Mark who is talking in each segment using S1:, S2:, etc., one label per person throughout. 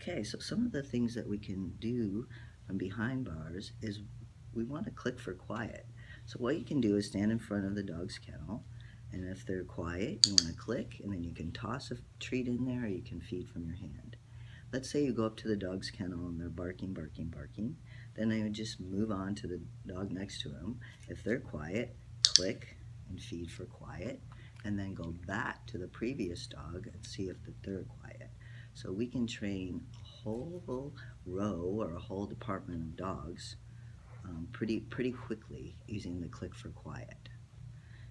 S1: Okay, so some of the things that we can do from behind bars is we want to click for quiet. So what you can do is stand in front of the dog's kennel, and if they're quiet, you want to click, and then you can toss a treat in there, or you can feed from your hand. Let's say you go up to the dog's kennel and they're barking, barking, barking. Then I would just move on to the dog next to them. If they're quiet, click and feed for quiet, and then go back to the previous dog and see if they're quiet. So we can train a whole row or a whole department of dogs pretty quickly using the click for quiet.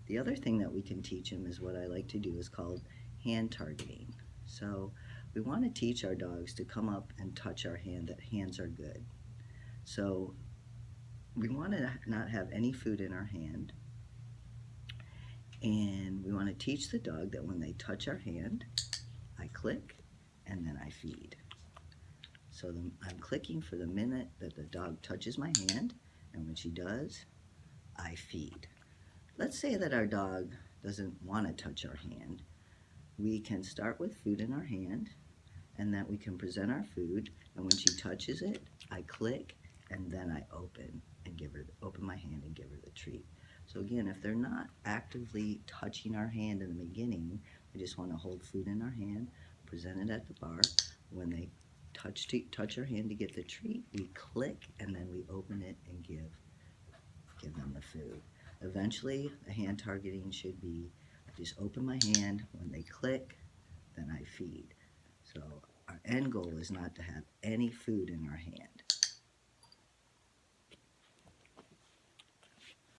S1: The other thing that we can teach them is what I like to do is called hand targeting. So we want to teach our dogs to come up and touch our hand, that hands are good. So we want to not have any food in our hand, and we want to teach the dog that when they touch our hand, I click and then I feed. So I'm clicking for the minute that the dog touches my hand, and when she does, I feed. Let's say that our dog doesn't want to touch our hand. We can start with food in our hand, and that we can present our food, and when she touches it, I click, and then I open my hand and give her the treat. So again, if they're not actively touching our hand in the beginning, we just want to hold food in our hand, present it at the bar. When they touch our hand to get the treat, we click, and then we open it and give them the food. Eventually, the hand targeting should be, I just open my hand, when they click, then I feed. So our end goal is not to have any food in our hand.